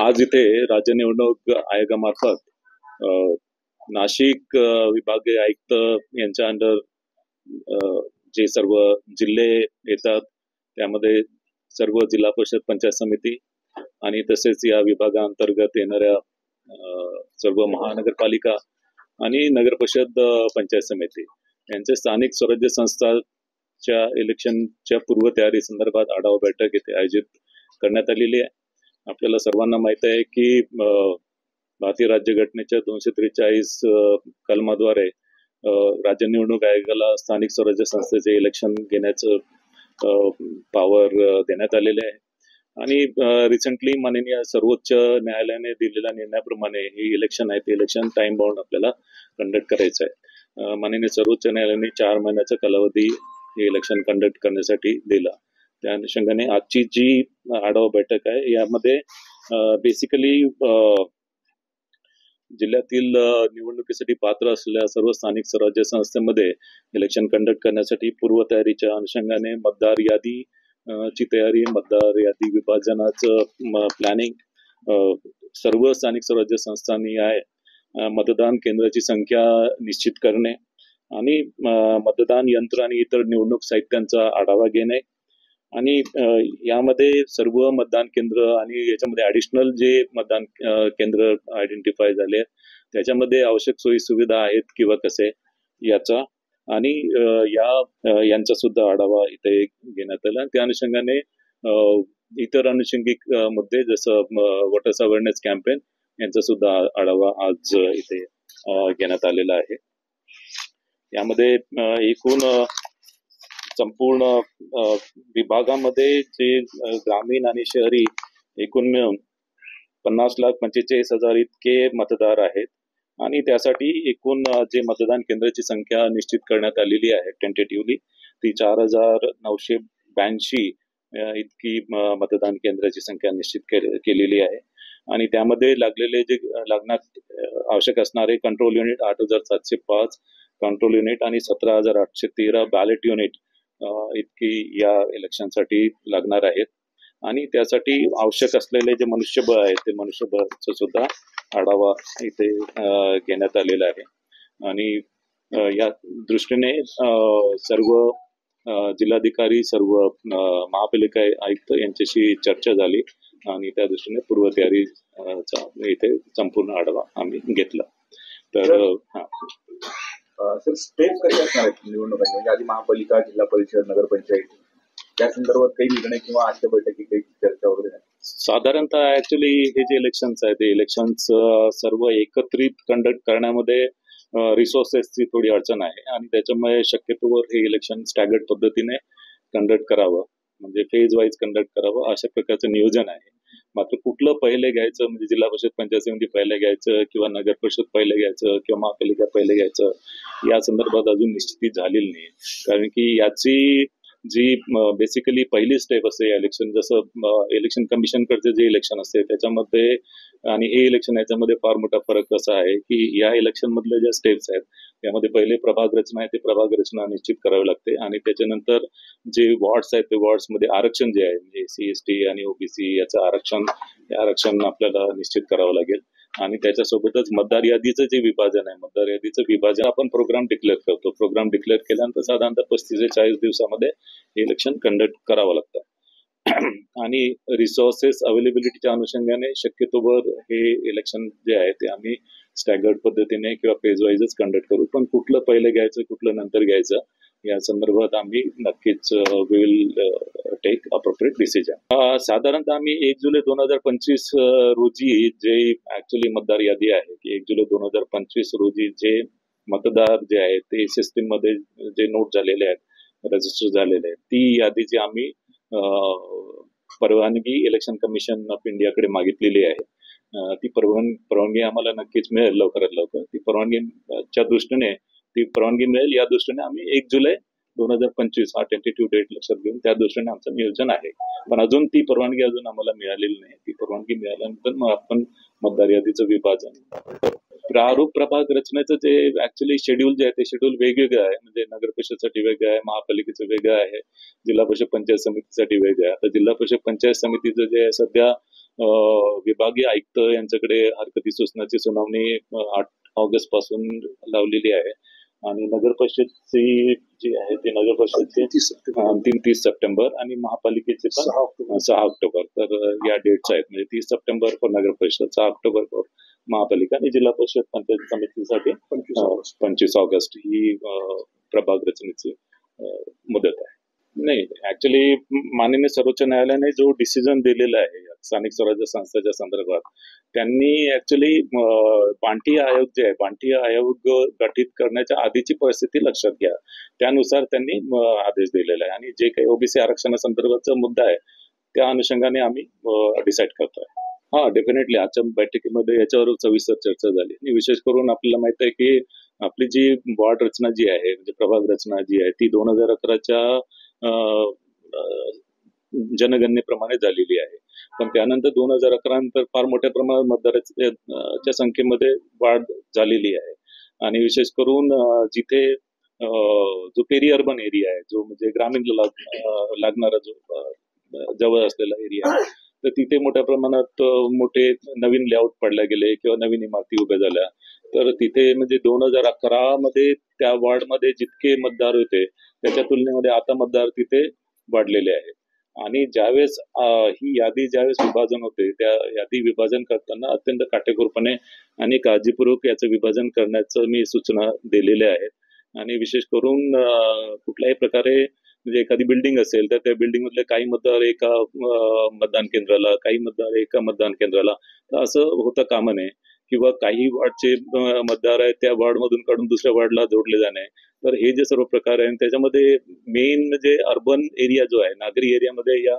आज इथे राज्य निवडणूक आयोगामार्फत अ, नाशिक विभागीय आयुक्त यांच्या अंडर जे सर्व जिल्हे येतात त्यामध्ये सर्व जिल्हा परिषद पंचायत समिती आणि तसेच या विभागांतर्गत येणाऱ्या सर्व महानगरपालिका आणि नगर परिषद पंचायत समिती यांचे स्थानिक स्वराज्य संस्थाच्या इलेक्शनच्या पूर्वतयारी संदर्भात आढावा बैठक येथे आयोजित करण्यात आलेली आहे। आपल्याला सर्वांना माहित आहे की भारतीय राज्यघटनेच्या 243 कलमाद्वारे राज्य निवडणूक आयोगाला स्थानिक स्वराज्य संस्थेचे इलेक्शन घेण्याचं पॉवर देण्यात आलेले आहे आणि रिसेंटली माननीय सर्वोच्च न्यायालयाने दिलेल्या निर्णयाप्रमाणे हे इलेक्शन आहे ते इलेक्शन टाइम बाउंड आपल्याला कंडक्ट करायचं आहे। माननीय सर्वोच्च न्यायालयाने 4 महिन्याचा कालावधी हे इलेक्शन कंडक्ट करण्यासाठी दिला। त्या अनुषंगाने आजची जी आढावा बैठक आहे यामध्ये बेसिकली जिल्ह्यातील निवडणुकीसाठी पात्र असलेल्या सर्व स्थानिक स्वराज्य संस्थेमध्ये इलेक्शन कंडक्ट करण्यासाठी पूर्वतयारीच्या अनुषंगाने मतदार यादी ची तयारी, मतदार यादी विभाजनाचं प्लॅनिंग, सर्व स्थानिक स्वराज्य संस्थांनी आहे मतदान केंद्राची संख्या निश्चित करणे आणि मतदान यंत्र आणि इतर निवडणूक साहित्यांचा आढावा घेणे आणि यामध्ये सर्व मतदान केंद्र आणि याच्यामध्ये ॲडिशनल जे मतदान केंद्र आयडेंटिफाय झाले त्याच्यामध्ये आवश्यक सोयी सुविधा आहेत किंवा कसे याचा आणि यांचा सुद्धा आढावा इथे घेण्यात आला। त्या अनुषंगाने इतर अनुषंगिक मुद्दे जसं वोटर्स अवेअरनेस कॅम्पेन यांचा सुद्धा आढावा आज इथे घेण्यात आलेला आहे। यामध्ये एकूण संपूर्ण विभागामध्ये जे ग्रामीण आणि शहरी एकूण 50,45,000 इतके मतदार आहेत आणि त्यासाठी एकूण जे मतदान केंद्राची संख्या निश्चित करण्यात आलेली आहे टेंटेटिव्हली ती 4,982 इतकी मतदान केंद्राची संख्या निश्चित केलेली आहे आणि त्यामध्ये लागलेले जे लागण्यात आवश्यक असणारे कंट्रोल युनिट 8,705 कंट्रोल युनिट आणि 17,813 बॅलेट युनिट इतकी या इलेक्शनसाठी लागणार आहेत आणि त्यासाठी आवश्यक असलेले जे मनुष्यबळ आहे ते मनुष्यबळाचा सुद्धा आढावा इथे घेण्यात आलेला आहे आणि या दृष्टीने सर्व जिल्हाधिकारी सर्व महापालिका आयुक्त यांच्याशी चर्चा झाली आणि त्या दृष्टीने पूर्वतयारीचा इथे संपूर्ण आढावा आम्ही घेतला। तर सर स्टेप कसे असणार आहेत निवडणुका म्हणजे आधी महापालिका जिल्हा परिषद नगर पंचायत या संदर्भात काही निर्णय किंवा आजच्या बैठकीत काही चर्चा वगैरे साधारणतः ऍक्च्युली हे जे इलेक्शन्स आहेत ते इलेक्शन्स सर्व एकत्रित कंडक्ट करण्यामध्ये रिसोर्सेसची थोडी अडचण आहे आणि त्याच्यामुळे शक्यतोवर हे इलेक्शन स्टॅगर्ड पद्धतीने कंडक्ट करावं म्हणजे फेज वाईज कंडक्ट करावं अशा प्रकारचं नियोजन आहे। मात्र कुठलं पहिले घ्यायचं म्हणजे जिल्हा परिषद पंचायत समिती पहिले घ्यायचं किंवा नगर परिषद पहिले घ्यायचं किंवा महापालिका पहिले घ्यायचं या संदर्भात अजून निश्चिती झालेली नाही कारण की याची जी बेसिकली पहिली स्टेप असते इलेक्शन जसं इलेक्शन कमिशनकडचे जे इलेक्शन असते त्याच्यामध्ये आणि हे इलेक्शन याच्यामध्ये फार मोठा फरक असा आहे की या इलेक्शन मधले ज्या स्टेप्स आहेत त्यामध्ये पहिले प्रभाग रचना आहे ते प्रभाग रचना निश्चित करावी लागते आणि त्याच्यानंतर जे वॉर्ड्स आहेत ते वॉर्ड्स मध्ये आरक्षण जे आहे म्हणजे SC ST आणि OBC याचं आरक्षण आपल्याला निश्चित करावं लागेल आणि त्याच्यासोबतच मतदार यादीचं जे विभाजन आहे मतदार यादीचं विभाजन आपण प्रोग्राम डिक्लेअर करतो। प्रोग्राम डिक्लेअर केल्यानंतर साधारणतः 35 ते 40 दिवसामध्ये हे इलेक्शन कंडक्ट करावं लागतं आणि रिसोर्सेस अवेलेबिलिटीच्या अनुषंगाने शक्यतोवर हे इलेक्शन जे आहे ते आम्ही स्टॅगर्ड पद्धतीने किंवा फेज वाईजच कंडक्ट करू पण कुठलं पहिले घ्यायचं कुठलं नंतर घ्यायचं या संदर्भात आम्ही नक्कीच विल टेक अप्रोप्रिएट डिसिजन। साधारणतः आम्ही 1 जुलै 2025 रोजी जे ऍक्च्युली मतदार यादी आहे की 1 जुलै 2025 रोजी जे मतदार जे आहेत ते सिस्टीम मध्ये जे नोट झालेले आहेत रजिस्टर झालेले आहेत ती यादीची आम्ही परवानगी इलेक्शन कमिशन ऑफ इंडियाकडे मागितलेली आहे। ती परवानगी आम्हाला नक्कीच मिळेल लवकरात लवकर। ती परवानगीच्या दृष्टीने ती परवानगी मिळेल या दृष्टीने आम्ही 1 जुलै 2025 हा टेंटेटिव्ह डेट लक्षात घेऊन त्या दृष्टीने आमचं नियोजन आहे पण अजून ती परवानगी अजून आम्हाला मिळालेली नाही। ती परवानगी मिळाल्यानंतर मग आपण मतदार यादीचं विभाजन प्रारूप प्रभाग रचनेचं जे ऍक्च्युली शेड्यूल जे आहे ते शेड्यूल वेगवेगळं आहे म्हणजे नगर परिषदसाठी वेगळं आहे महापालिकेचं वेगळं आहे जिल्हा परिषद पंचायत समितीसाठी वेगळं आहे। आता जिल्हा परिषद पंचायत समितीचं जे आहे सध्या विभागीय आयुक्त यांच्याकडे हरकती सूचनाची सुनावणी 8 ऑगस्ट पासून लावलेली आहे आणि नगर परिषदची जी आहे ती नगर परिषदची अंतिम 30 सप्टेंबर आणि महापालिकेचे पण 6 ऑक्टोबर. तर या डेट्स आहेत, म्हणजे 30 सप्टेंबर फॉर नगर परिषद, 6 ऑक्टोबर फॉर महापालिका आणि जिल्हा परिषद पंचायत समितीसाठी 25 ऑगस्ट ही प्रभाग रचनेची मुदत आहे. नाही, ऍक्च्युली माननीय सर्वोच्च न्यायालयाने जो डिसिजन दिलेला आहे स्थानिक स्वराज्य संस्थेच्या संदर्भात, त्यांनी ऍक्च्युली बांटी आयोग जे आहे, बांटी आयोग गठीत करण्याच्या आधीची परिस्थिती लक्षात घ्या, त्यानुसार त्यांनी आदेश दिलेला आहे आणि जे काही ओबीसी आरक्षणासंदर्भाचा मुद्दा आहे त्या अनुषंगाने आम्ही डिसाईड करतोय. हा, डेफिनेटली आजच्या बैठकीमध्ये याच्यावर सविस्तर चर्चा झाली आणि विशेष करून आपल्याला माहित आहे की आपली जी वॉर्ड रचना जी आहे, म्हणजे प्रभाग रचना जी आहे, ती 2011च्या जनगणनेप्रमाणे झालेली आहे. पण त्यानंतर 2011 नंतर फार मोठ्या प्रमाणात मतदारांच्या संख्येमध्ये वाढ झालेली आहे आणि विशेष करून जिथे जो पेरी अर्बन एरिया आहे, जो म्हणजे ग्रामीण लागणारा जो जवळ असलेला एरिया आहे, तर तिथे मोठ्या प्रमाणात मोठे नवीन लेआउट पडले गेले किंवा नवीन इमारती उभ्या झाल्या. तर तिथे म्हणजे 2011 मध्ये त्या वॉर्डमध्ये जितके मतदार होते त्याच्या तुलनेमध्ये आता मतदार तिथे वाढलेले आहेत आणि ज्यावेळेस ही यादी ज्यावेळेस विभाजन होते त्या यादी विभाजन करताना अत्यंत काटेकोरपणे आणि काळजीपूर्वक याचं विभाजन करण्याचं मी सूचना दिलेल्या आहेत आणि विशेष करून कुठल्याही प्रकारे म्हणजे एखादी बिल्डिंग असेल तर त्या बिल्डिंग मधले काही मतदार एका मतदान केंद्राला, काही मतदार एका मतदान केंद्राला, तर असं होता कामा नये किंवा काही वॉर्डचे मतदार आहेत त्या वॉर्ड मधून काढून दुसऱ्या वॉर्डला जोडले जाणे. तर हे जे सर्व प्रकार आहे त्याच्यामध्ये मेन म्हणजे अर्बन एरिया जो आहे, नागरी एरियामध्ये या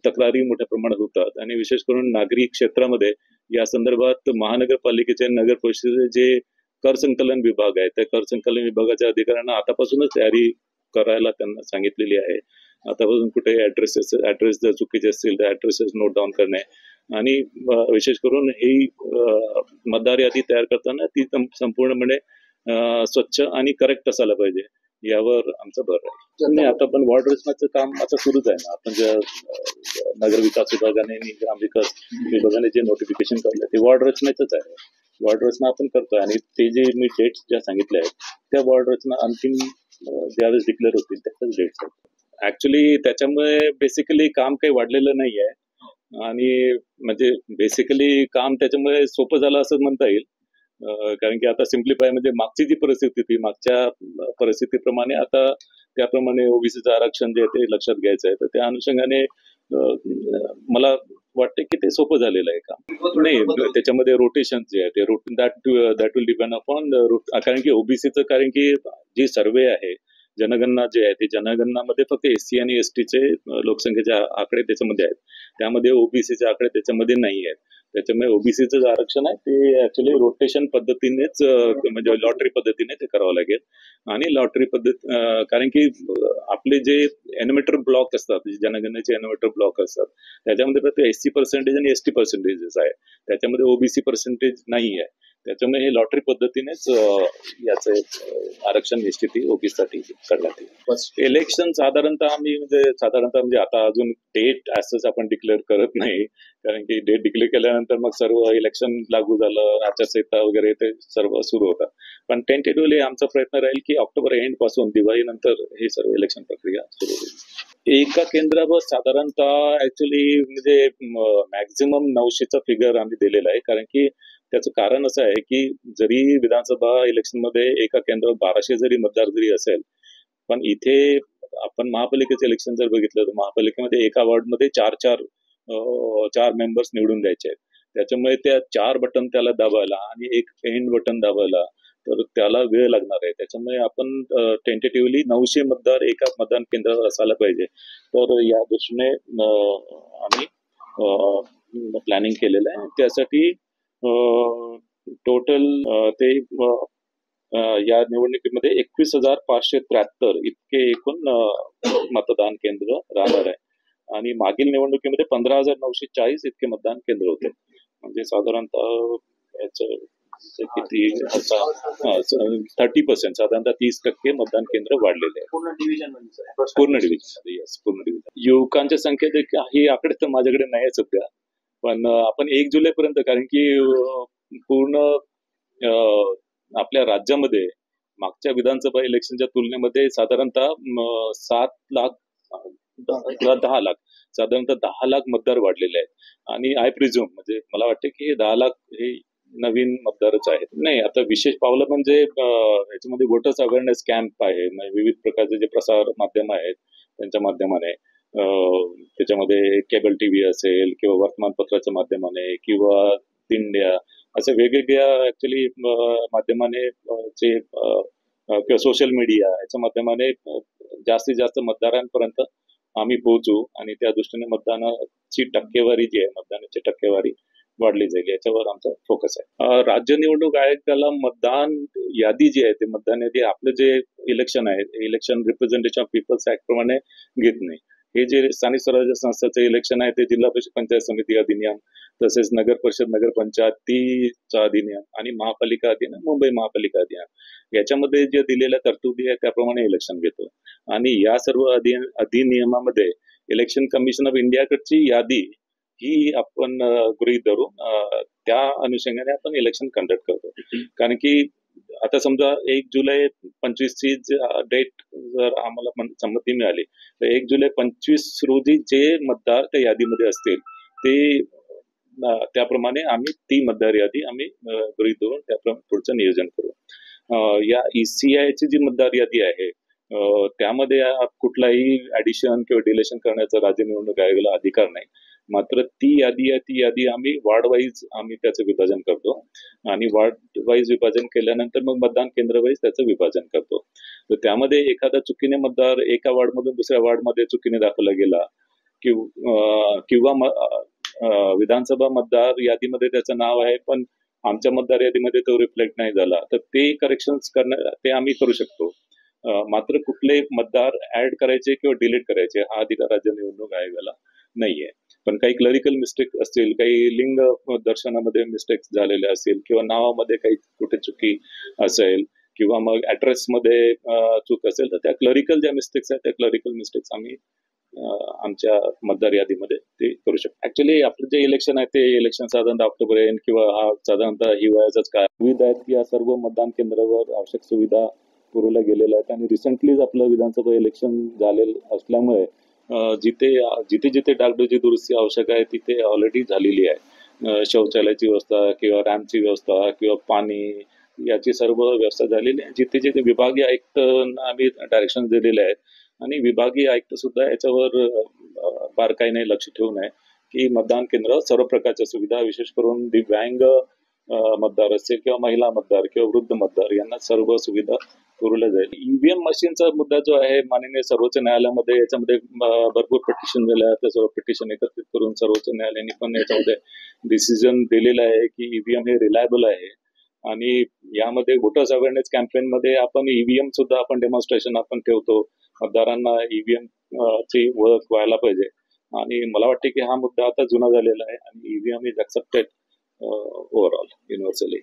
तक्रारी मोठ्या प्रमाणात होतात आणि विशेष करून नागरी क्षेत्रामध्ये या संदर्भात महानगरपालिकेचे, नगर परिषदेचे जे कर संकलन विभाग आहे त्या कर संकलन विभागाच्या अधिकाऱ्यांना आतापासूनच तयारी करायला त्यांना सांगितलेली आहे. आतापासून कुठे ऍड्रेस जर चुकीचे असतील तर ऍड्रेसेस नोट डाऊन करणे आणि विशेष करून ही मतदार यादी तयार करताना ती संपूर्णपणे स्वच्छ आणि करेक्ट असायला पाहिजे यावर आमचा भर आहे. नाही, आता पण वॉर्ड रचनाचं काम आता सुरूच आहे ना. आपण ज्या नगर विकास विभागाने आणि ग्रामविकास विभागाने जे नोटिफिकेशन काढलं ते वॉर्ड रचनेचंच आहे. वॉर्ड रचना आपण करतोय आणि ते जे मी डेट्स ज्या सांगितल्या आहेत त्या वॉर्ड रचना अंतिम ज्यावेळेस डिक्लेअर होतील त्याच्याच डेट्स आहेत. ऍक्च्युली त्याच्यामुळे बेसिकली काम काही वाढलेलं नाही आहे आणि म्हणजे बेसिकली काम त्याच्यामुळे सोपं झालं असं म्हणता येईल. कारण की आता सिम्प्लिफाय म्हणजे मागची जी परिस्थिती होती, मागच्या परिस्थितीप्रमाणे आता त्याप्रमाणे ओबीसीचं आरक्षण जे आहे ते लक्षात घ्यायचं आहे. तर त्या अनुषंगाने मला वाटते की ते सोपं झालेलं आहे काम. नाही, त्याच्यामध्ये रोटेशन जे आहे ते दॅट विल डिपेंड अपॉन कारण की ओबीसीचं, कारण की जी सर्वे आहे जनगणना जे आहे ते जनगणनामध्ये फक्त एससी आणि एसटीचे लोकसंख्येचे आकडे त्याच्यामध्ये आहेत, त्यामध्ये ओबीसीचे आकडे त्याच्यामध्ये नाही आहेत. त्याच्यामुळे ओबीसीचं जे आरक्षण आहे ते ऍक्च्युली रोटेशन पद्धतीनेच म्हणजे लॉटरी पद्धतीने ते करावं लागेल आणि लॉटरी पद्धत कारण की आपले जे एनिमेटर ब्लॉक असतात, जनगणनेचे एनिमेटर ब्लॉक असतात त्याच्यामध्ये फक्त एससी पर्सेंटेज आणि एसटी पर्सेंटेजेस आहे, त्याच्यामध्ये ओबीसी पर्सेंटेज नाही आहे. त्याच्यामुळे हे लॉटरी पद्धतीनेच याचं आरक्षण निश्चिती ओबीसीसाठी करण्यात येईल. इलेक्शन साधारणतः म्हणजे आता अजून डेट असंच आपण डिक्लेअर करत नाही, कारण की डेट डिक्लेअर केल्यानंतर मग सर्व इलेक्शन लागू झालं, आचारसंहिता वगैरे ते सर्व सुरू होतात. पण टेंटेटिव्हली आमचा प्रयत्न राहील की ऑक्टोबर एंड पासून दिवाळीनंतर हे सर्व इलेक्शन प्रक्रिया सुरू होईल. एका केंद्रावर साधारणतः ऍक्च्युली म्हणजे मॅक्झिमम 900चा फिगर आम्ही दिलेला आहे, कारण की त्याचं कारण असं आहे की जरी विधानसभा इलेक्शन मध्ये एका केंद्रावर 1200 जरी मतदार जरी असेल, पण इथे आपण महापालिकेचं इलेक्शन जर बघितलं तर महापालिकेमध्ये एका वॉर्डमध्ये चार मेंबर्स निवडून द्यायचे आहेत. त्याच्यामुळे त्या 4 बटन त्याला दाबायला आणि एक एंड बटन दाबायला तर त्याला वेळ लागणार आहे. त्याच्यामुळे आपण टेंटेटिव्हली 900 मतदार एका मतदान केंद्रावर असायला पाहिजे. तर या दृष्टीने आम्ही प्लॅनिंग केलेलं आहे. त्यासाठी टोटल ते या निवडणुकीमध्ये 21,573 इतके एकूण मतदान केंद्र राहणार आहे आणि मागील निवडणुकीमध्ये 15,940 इतके मतदान केंद्र होते. म्हणजे साधारणतः याचं किती 30%, साधारणतः 30% मतदान केंद्र वाढलेले आहे पूर्ण डिव्हिजन. यस, पूर्ण डिव्हिजन. युवकांच्या संख्येत ही आकडे तर माझ्याकडे नाही आहे सध्या, पण आपण 1 जुलैपर्यंत, कारण की पूर्ण आपल्या राज्यामध्ये मागच्या विधानसभा इलेक्शनच्या तुलनेमध्ये साधारणतः 7 लाख 10 लाख साधारणतः 10 लाख मतदार वाढलेले आहेत. आणि आय प्रिझ्युम म्हणजे मला वाटते की हे 10 लाख हे नवीन मतदारच आहेत. नाही, आता विशेष पावलं म्हणजे याच्यामध्ये वोटर्स अवेअरनेस कॅम्प आहे. म्हणजे विविध प्रकारचे जे प्रसार माध्यम आहेत त्यांच्या माध्यमाने, त्याच्यामध्ये केबल टीव्ही असेल किंवा वर्तमानपत्राच्या माध्यमाने किंवा दिंड्या, असे वेगवेगळ्या ऍक्च्युली माध्यमाने जे किंवा सोशल मीडिया याच्या माध्यमाने जास्तीत जास्त मतदारांपर्यंत आम्ही पोहोचू आणि त्या दृष्टीने मतदानाची टक्केवारी जी आहे, मतदानाची टक्केवारी वाढली जाईल, याच्यावर आमचा फोकस आहे. राज्य निवडणूक आयोगाला मतदान यादी जी आहे ते मतदान यादी आपलं जे इलेक्शन आहे, election representation of peoples act प्रमाणे घेत नाही. हे जे स्थानिक स्वराज्य संस्थांचे इलेक्शन आहे ते जिल्हा परिषद पंचायत समिती अधिनियम, तसेच नगर परिषद नगर पंचायतीचा अधिनियम आणि महापालिका अधिनियम, मुंबई महापालिका अधिनियम याच्यामध्ये जे दिलेल्या तरतुदी आहे त्याप्रमाणे इलेक्शन घेतो. आणि या सर्व अधिनियमामध्ये इलेक्शन कमिशन ऑफ इंडियाकडची यादी ही आपण गृहीत धरून त्या अनुषंगाने आपण इलेक्शन कंडक्ट करतो. कारण की आता समजा 1 जुलै 25 ची डेट जर आम्हाला संमती मिळाली तर 1 जुलै 25 रोजी जे मतदार त्या यादीमध्ये असतील ते त्याप्रमाणे आम्ही ती मतदार यादी आम्ही गृहीत धरून त्याप्रमाणे पुढचं नियोजन करू. या ECI ची जी मतदार यादी आहे त्यामध्ये कुठलाही ऍडिशन किंवा डिलेशन करण्याचा राज्य निवडणूक आयोगाला अधिकार नाही. मात्र ती यादी आम्ही वार्ड वाईज आम्ही त्याचं विभाजन करतो आणि वार्ड वाईज विभाजन केल्यानंतर मग मतदान केंद्र वाईज त्याचं विभाजन करतो. तर त्यामध्ये एखादा चुकीने मतदार एका वार्डमधून दुसऱ्या वार्डमध्ये चुकीने दाखवला गेला किंवा विधानसभा मतदार यादीमध्ये त्याचं नाव आहे पण आमच्या मतदार यादीमध्ये तो रिफ्लेक्ट नाही झाला तर ते करेक्शन्स ते आम्ही करू शकतो. मात्र कुठले मतदार ऍड करायचे किंवा डिलीट करायचे हा अधिकार राज्य निवडणूक आयोगाला नाहीये. पण काही क्लरिकल मिस्टेक असतील, काही लिंग दर्शनामध्ये मिस्टेक्स झालेले असतील किंवा नावामध्ये काही कुठे चुकी असेल किंवा मग ऍड्रेस मध्ये चूक असेल तर त्या क्लरिकल ज्या मिस्टेक्स आहेत त्या क्लरिकल मिस्टेक्स आम्ही आमच्या मतदार यादीमध्ये ते करू शकतो. ऍक्च्युली आपलं जे इलेक्शन आहे ते इलेक्शन साधारणतः ऑक्टोबर एंड किंवा हा साधारणतः हिवाळ्याचाच काळ. सुविधा आहेत की या सर्व मतदान केंद्रावर आवश्यक सुविधा पुरवल्या गेलेल्या आहेत आणि रिसेंटलीच आपलं विधानसभा इलेक्शन झालेलं असल्यामुळे जिथे जिथे डागडुजी दुरुस्ती आवश्यक आहे तिथे ऑलरेडी झालेली आहे. शौचालयाची व्यवस्था किंवा रॅम्पची व्यवस्था किंवा पाणी याची सर्व व्यवस्था झालेली आहे. जिथे जिथे विभागीय आयुक्त आम्ही डायरेक्शन दिलेले आहेत आणि विभागीय आयुक्त सुद्धा याच्यावर बारकाईने लक्ष ठेवून आहे की मतदान केंद्रावर सर्व प्रकारच्या सुविधा, विशेष करून दिव्यांग मतदार असतील किंवा महिला मतदार किंवा वृद्ध मतदार यांना सर्व सुविधा पुरवल्या जाईल. ईव्हीएम मशीनचा मुद्दा जो आहे माननीय सर्वोच्च न्यायालयामध्ये याच्यामध्ये भरपूर पिटिशन झाले आहेत. सर्व पिटिशन एकत्रित करून सर्वोच्च न्यायालयाने पण याच्यामध्ये डिसिजन दिलेलं आहे की ईव्हीएम हे रिलायबल आहे आणि यामध्ये वोटर्स अवेअरनेस कॅम्पेन मध्ये आपण ईव्हीएम सुद्धा आपण डेमॉन्स्ट्रेशन आपण ठेवतो. मतदारांना ईव्हीएम ची ओळख व्हायला पाहिजे आणि मला वाटते की हा मुद्दा आता जुना झालेला आहे आणि EVM is accepted overall universally.